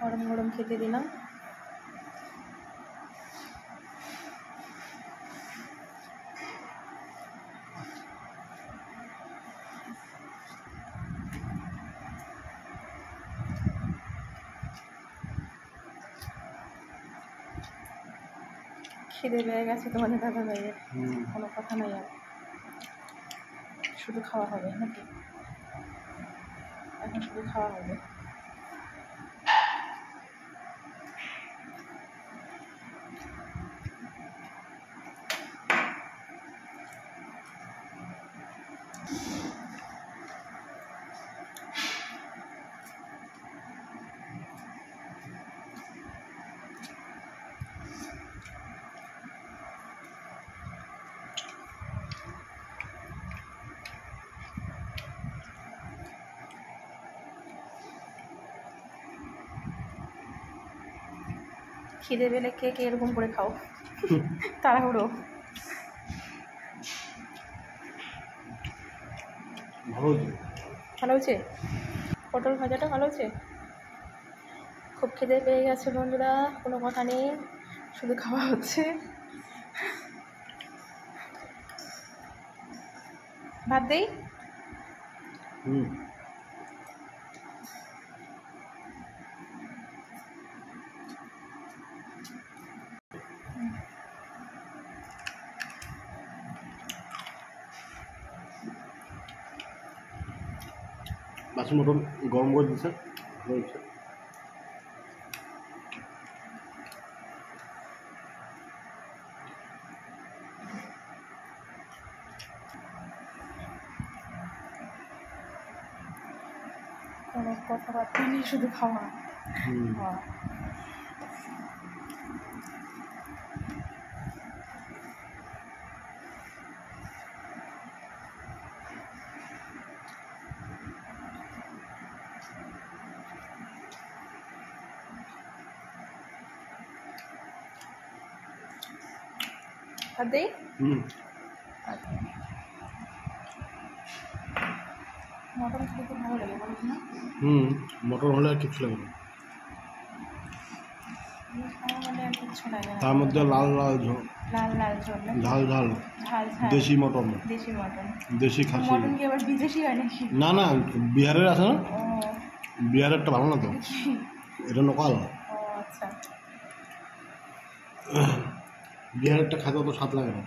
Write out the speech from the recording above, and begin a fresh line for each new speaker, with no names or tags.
গরম গরম খেতে দিলাম। খিদে পেয়ে গেছে তোমাদের দাদা ভাইয়ের, কোনো কথা নাই আর, শুধু খাওয়া হবে নাকি? এখন শুধু খাওয়া হবে। খিদে পেলে কে কে এরকম করে খাও তাড়াহুড়ো। ভালো হয়েছে, পটল ভাজাটা ভালো হয়েছে। খুব খিদে পেয়ে গেছে বন্ধুরা, কোনো কথা নেই, শুধু খাওয়া হচ্ছে। ভাত দেই?
বাসি মটন গরম করে দিচ্ছে রয়েছে।
কোনো কথাবার্তা নেই, শুধু খাওয়া। ভাত দেই? মটন খেতে ভালো লাগে বলো না?
মটন হলে আর কিছু লাগে না, তার মধ্যে লাল লাল ঝোল,
লাল লাল ঝোল,
ঝাল ঝাল,
ঝাল ঝাল,
দেশি মটন,
দেশি মটন,
দেশি খাসি।
মটন কি আবার বিদেশি হয় নাকি?
না না, বিহারের আছে না, বিহারেরটা ভালো না তো, এটা লোকাল।
ও আচ্ছা,
বিহারেরটা খেতে অত স্বাদ লাগে না।